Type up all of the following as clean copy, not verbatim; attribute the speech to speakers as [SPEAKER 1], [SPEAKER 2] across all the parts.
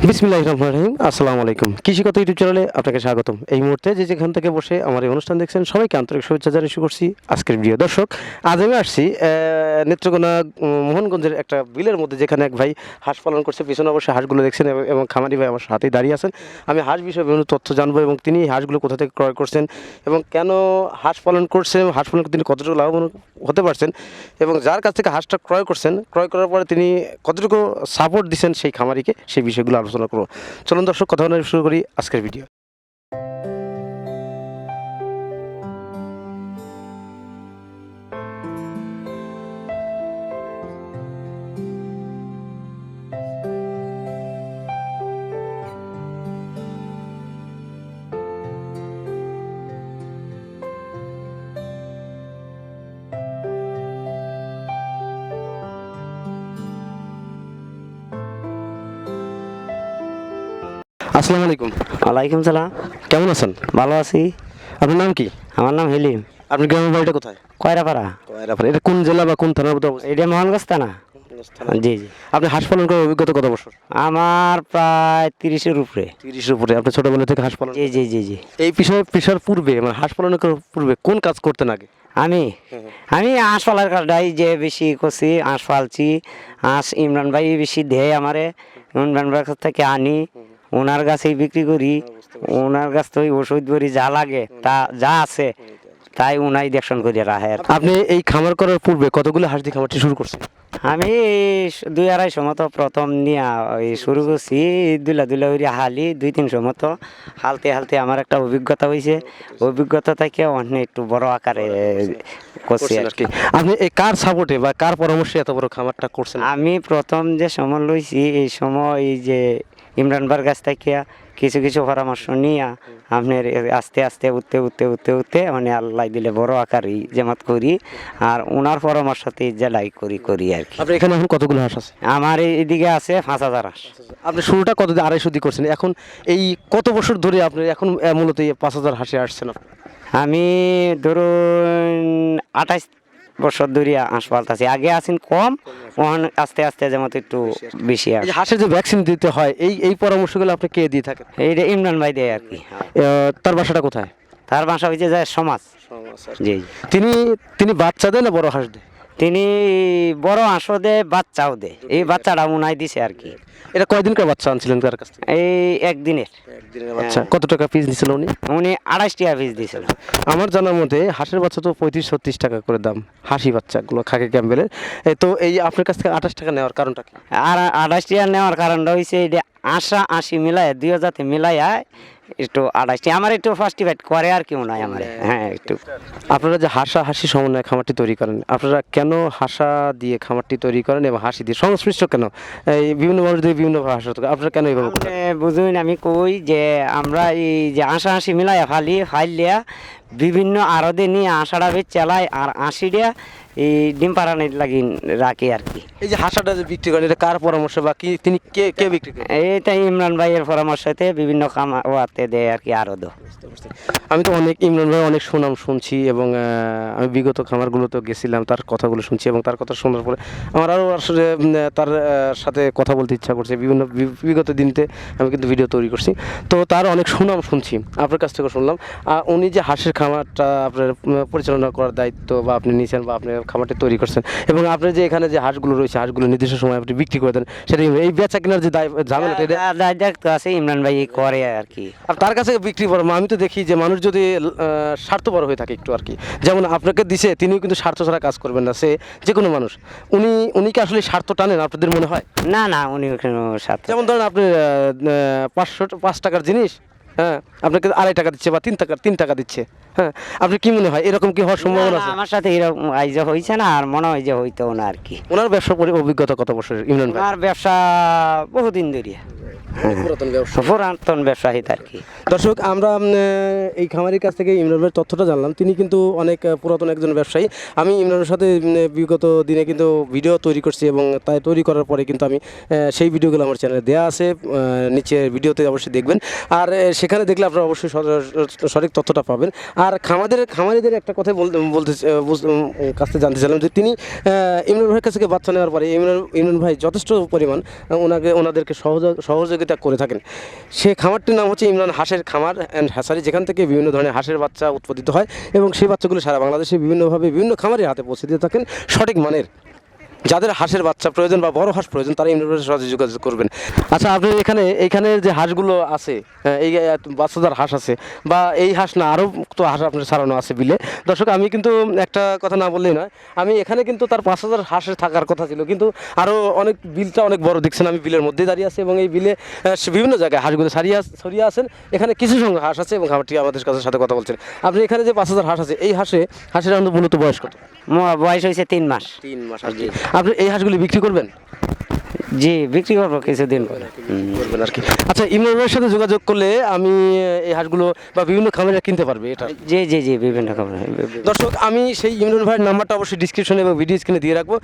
[SPEAKER 1] বিসমিল্লাহির রহমানির রহিম। আসসালামু আলাইকুম। কৃষিকথা ইউটিউব চ্যানেলে আপনাকে স্বাগতম। এই মুহূর্তে যেখান থেকে বসে আমার এই অনুষ্ঠান দেখছেন সবাইকে আন্তরিক শুভেচ্ছা জানিয়ে শুরু করছি আজকের ভিডিও। দর্শক, আজ আমি আসছি নেত্রকোনা মোহনগঞ্জের একটা বিলের মধ্যে, যেখানে এক ভাই হাঁস পালন করছে। পিছনে অবশ্যই হাঁসগুলো দেখছেন এবং খামারি ভাই আমার সাথেই দাঁড়িয়ে আছেন। আমি হাঁস বিষয়ে বিভিন্ন তথ্য জানবো এবং তিনি এই হাঁসগুলো কোথা থেকে ক্রয় করছেন এবং কেন হাঁস পালন করছেন, হাঁস পালন করে তিনি কতটুকু লাভবান হতে পারছেন এবং যার কাছ থেকে হাঁসটা ক্রয় করছেন, ক্রয় করার পরে তিনি কতটুকু সাপোর্ট দিচ্ছেন সেই খামারিকে, সেই বিষয়গুলো আলোচনা করবো। চলুন দর্শক, কথা বলে শুরু করি আজকের ভিডিও। আসসালামু আলাইকুম।
[SPEAKER 2] ওয়ালাইকুম সালাম।
[SPEAKER 1] কেমন আছেন?
[SPEAKER 2] ভালো আছি।
[SPEAKER 1] আপনার নাম কি?
[SPEAKER 2] আমার নাম হেলিম।
[SPEAKER 1] আপনার গ্রামের বাড়িটা কোথায়?
[SPEAKER 2] কয়রাপাড়া।
[SPEAKER 1] এটা কোন জেলা বা কোন থানার মধ্যে অবস্থিত?
[SPEAKER 2] এটা মোহনগঞ্জ থানা। জি জি।
[SPEAKER 1] আপনি হাঁস পালন করার অভিজ্ঞতা কত বছর?
[SPEAKER 2] আমার প্রায় 30-এর উপরে।
[SPEAKER 1] 30-এর উপরে। আপনি ছোটবেলা থেকে হাঁস পালন?
[SPEAKER 2] জি জি জি জি।
[SPEAKER 1] এই পেশার পূর্বে, মানে হাঁস পালনের পূর্বে কোন কাজ করতেন আগে?
[SPEAKER 2] আমি আমি হাঁস পালার কাজটাই যে বেশি করছি, হাঁস পালছি। হাঁস ইমরান ভাই বেশি দেয় আমারে, ইমরান ভাইয়ের কাছ থেকে আনি, ওনার কাছেই বিক্রি করি। ওনার কাছ থেকে ওষুধ বড়ি যা লাগে তা যা আছে তাই উনাই দেখশন করে রাখে আর কি।
[SPEAKER 1] আপনি এই খামার করার পূর্বে কতগুলো হাঁস দিয়ে খামারটি শুরু করছেন?
[SPEAKER 2] আমি 2-250 মতো প্রথম নিয়ে ওই শুরু করছি। দুলা হইয়া হালি 2-300 মতো হালতে হালতে আমার একটা অভিজ্ঞতা হয়েছে। অভিজ্ঞতা থেকে অনেক একটু বড় আকারে করছি আর কি।
[SPEAKER 1] আপনি এই কার সাপোর্টে বা কার পরামর্শে এত বড় খামারটা করছেন?
[SPEAKER 2] আমি প্রথম যে সময় লইছি, এই সময় এই যে ইমরান ভাইয়ের কাছ থেকে কিছু কিছু পরামর্শ নিয়ে আপনার আস্তে আস্তে উঠতে মানে আল্লাহ দিলে বড় আকারই জামাত করি, আর ওনার পরামর্শতে জেলাই করি আর কি।
[SPEAKER 1] আপনি এখানে এখন কতগুলো হাঁস আছে?
[SPEAKER 2] আমার এইদিকে আছে 5000 হাঁস।
[SPEAKER 1] আপনি শুরুটা কত দিয়ে 250 দিয়ে করছেন, এখন এই কত বছর ধরে আপনি এখন মূলত এই 5000 হাঁসে আসছেন?
[SPEAKER 2] আমি ধরুন 28 বছর ধরে হাঁস পালতাছি। আগে আছেন কম, ওখান আস্তে আস্তে যেমন একটু বেশি আসে।
[SPEAKER 1] হাঁসের যে ভ্যাকসিন দিতে হয়, এই পরামর্শগুলো আপনি কে দিয়ে থাকেন?
[SPEAKER 2] এইটা ইমরান ভাই দেয় আর কি।
[SPEAKER 1] তার বাসাটা কোথায়?
[SPEAKER 2] তার বাসা হয়েছে যায় সমাজ। জি।
[SPEAKER 1] তিনি বাচ্চা দেয় না বড় হাঁস দেয়?
[SPEAKER 2] তিনি বড় হাঁসও দেয়, বাচ্চাও দেয়। এই বাচ্চাটা উনাই দিছে আর কি।
[SPEAKER 1] এটা কয়দিনকার বাচ্চা আনছিলেন তার কাছ থেকে?
[SPEAKER 2] এই একদিনের
[SPEAKER 1] বাচ্চা। কত টাকা পিস দিছিল উনি?
[SPEAKER 2] উনি 28 টাকা পিস দিয়েছিল।
[SPEAKER 1] আমার জানার মধ্যে হাঁসের বাচ্চা তো 35-36 টাকা করে দাম, হাসি বাচ্চাগুলো খাকি ক্যাম্বেলের। তো এই আপনার কাছ থেকে 28 টাকা নেওয়ার কারণটা কি?
[SPEAKER 2] আর 28 টাকা নেওয়ার কারণটা হয়েছে এটা 80 মিলায়, 2 জাতে মিলাইয়া একটু 28 টাকা আমার একটু ফাস্টিফাইড করে আর কি মনে হয় আমার। হ্যাঁ একটু।
[SPEAKER 1] আপনারা যে হাঁসি সমন্বয়ে খামারটি তৈরি করেন, আপনারা কেন হাঁসা দিয়ে খামারটি তৈরি করেন এবং হাসি দিয়ে সংশ্লিষ্ট কেন? এই বিভিন্ন মানুষ দিয়ে বিভিন্ন ভাষা, আপনারা কেন এইভাবে করেন?
[SPEAKER 2] বুঝুন, আমি কই যে আমরা এই যে হাঁসি মিলাইয়া ফাইলিয়া বিভিন্ন আড়তে নিয়ে আষাঢ়া বেচ চালাই, আর 80 এই ডিম পাড়ানোর লাগি রাখি আর কি।
[SPEAKER 1] এই যে হাঁসাটা যে বিক্রি করেন, এটা কার পরামর্শ বা কি তিনি কে বিক্রি করেন?
[SPEAKER 2] এইটাই ইমরান ভাইয়ের পরামর্শতে বিভিন্ন খামাতে দেয় আর কি আরো।
[SPEAKER 1] আমি তো ইমরান ভাই অনেক সুনাম শুনছি এবং আমি বিগত খামারগুলোতেও গেছিলাম, তার কথাগুলো শুনছি এবং তার কথা শোনার পরে আমার আরও আসলে তার সাথে কথা বলতে ইচ্ছা করছে। বিগত দিনতে আমি কিন্তু ভিডিও তৈরি করছি, তো তার অনেক সুনাম শুনছি, আপনার কাছ থেকে শুনলাম। উনি যে হাঁসের খামারটা আপনার পরিচালনা করার দায়িত্ব বা আপনি নিয়েছেন বা আপনি খামারটি তৈরি করছেন এবং আপনার যে এখানে যে হাঁসগুলো রয়েছে, হাঁসগুলো নির্দিষ্ট সময় আপনি বিক্রি করে দেন, সেটা এই বেচা কেনার যে ঝামেলাটা
[SPEAKER 2] দায়িত্ব আছে ইমরান ভাই করে আর কি।
[SPEAKER 1] আর তার কাছে বিক্রি করেন। আমি তো দেখি যে মানুষ যদি স্বার্থপর হয়ে থাকে একটু আর কি, যেমন আপনাকে দিছে, তিনিও কিন্তু স্বার্থ ছাড়া কাজ করবেন না, সে যে কোনো মানুষ। উনি কি আসলে স্বার্থ টানেন আপনাদের মনে হয়?
[SPEAKER 2] না না, উনি ওখানে স্বার্থ।
[SPEAKER 1] যেমন ধরেন আপনি 5 টাকার জিনিস, হ্যাঁ, আপনাকে 2.5 টাকা দিচ্ছে বা 3 টাকা দিচ্ছে, হ্যাঁ, আপনি কি মনে হয় এরকম কি হওয়ার সম্ভাবনা আছে?
[SPEAKER 2] আমার সাথে এরকম আইজা হয়েছে না, আর মনে হয় যে হইতো না আর কি।
[SPEAKER 1] ওনার ব্যবসা অভিজ্ঞতা কত বছর ইমরান ভাই?
[SPEAKER 2] আমার ব্যবসা বহুদিন ধরে, পুরাতন ব্যবসায়ী আর কি।
[SPEAKER 1] দর্শক, আমরা এই খামারির কাছ থেকে ইমরান ভাইয়ের তথ্যটা জানলাম। তিনি কিন্তু অনেক পুরাতন একজন ব্যবসায়ী। আমি ইমরানের সাথে বিগত দিনে কিন্তু ভিডিও তৈরি করছি এবং তাই তৈরি করার পরে কিন্তু আমি সেই ভিডিওগুলো আমার চ্যানেলে দেওয়া আছে, নিচে ভিডিওতে অবশ্যই দেখবেন। আর সেখানে দেখলে আপনারা অবশ্যই সঠিক তথ্যটা পাবেন। আর খামারিদের একটা কথাই বলতে কাছ থেকে জানতে চাইলাম যে তিনি ইমরান ভাইয়ের কাছ থেকে বাচ্চা নেওয়ার পরে ইমরান ভাই যথেষ্ট পরিমাণ ওনাদেরকে সহযোগিতা সহযোগিতা করে থাকেন। সেই খামারটির নাম হচ্ছে ইমরান হাঁসের খামার অ্যান্ড হ্যাসারি, যেখান থেকে বিভিন্ন ধরনের হাঁসের বাচ্চা উৎপাদিত হয় এবং সেই বাচ্চাগুলো সারা বাংলাদেশে বিভিন্নভাবে বিভিন্ন খামারের হাতে পৌঁছে দিয়ে থাকেন সঠিক মানের। যাদের হাঁসের বাচ্চা প্রয়োজন বা বড় হাঁস প্রয়োজন তারা ইমরান ভাইয়ের সাথে যোগাযোগ করবেন। আচ্ছা, আপনি এখানে যে হাঁসগুলো আছে, এই বাচ্চাদার হাঁস আছে, বা এই হাঁস না আরও তো হাঁস আপনার ছাড়ানো আছে বিলে। দর্শক, আমি কিন্তু একটা কথা না বললেই নয়, আমি এখানে কিন্তু তার 5,000 হাঁসের থাকার কথা ছিল, কিন্তু আরও অনেক বিলটা অনেক বড় দেখছেন, আমি বিলের মধ্যেই দাঁড়িয়ে আছি এবং এই বিলে বিভিন্ন জায়গায় হাঁসগুলো ছড়িয়ে আছেন। এখানে কিছু সংখ্যক হাঁস আছে এবং খাবারটি আমাদের কাছে সাথে কথা বলছেন। আপনি এখানে যে 5,000 হাঁস আছে, এই হাঁসের মূলত বয়স কত?
[SPEAKER 2] বয়স হয়েছে 3 মাস।
[SPEAKER 1] 3 মাস। আপনি এই হাঁসগুলি বিক্রি করবেন?
[SPEAKER 2] জি, বিক্রি করবো কিছুদিন পরে।
[SPEAKER 1] করবেন আর কি। আচ্ছা, ইমরান ভাইয়ের সাথে যোগাযোগ করলে আমি এই হাঁসগুলো বা বিভিন্ন খামারে কিনতে পারবে এটা?
[SPEAKER 2] জি জি জি, বিভিন্ন খবর।
[SPEAKER 1] দর্শক, আমি সেই ইমরান ভাইয়ের নাম্বারটা অবশ্যই ডিসক্রিপশনে এবং ভিডিও স্ক্রিনে দিয়ে রাখবো।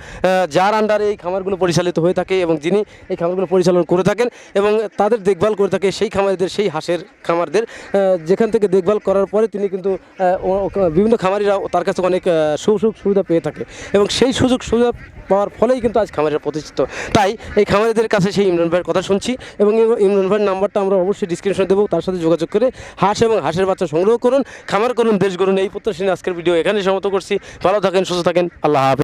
[SPEAKER 1] যার আন্ডারে এই খামারগুলো পরিচালিত হয়ে থাকে এবং যিনি এই খামারগুলো পরিচালনা করে থাকেন এবং তাদের দেখভাল করে থাকে সেই খামারিদের, সেই হাঁসের খামারদের, যেখান থেকে দেখভাল করার পরে তিনি কিন্তু বিভিন্ন খামারিরা তার কাছে অনেক সুযোগ সুবিধা পেয়ে থাকে এবং সেই সুযোগ সুবিধা পাওয়ার ফলেই কিন্তু আজ খামারিরা প্রতিষ্ঠিত। তাই এই খামারিদের কাছে সেই ইমরান ভাইয়ের কথা শুনছি এবং ইমরান ভাইয়ের নাম্বারটা আমরা অবশ্যই ডিসক্রিপশনে দেবো। তার সাথে যোগাযোগ করে হাঁস এবং হাঁসের বাচ্চা সংগ্রহ করুন, খামার করুন, দেশ গড়ুন। এই প্রত্যাশা নিয়ে আজকের ভিডিও এখানে সমাপ্ত করছি। ভালো থাকেন, সুস্থ থাকেন, আল্লাহ হাফেজ।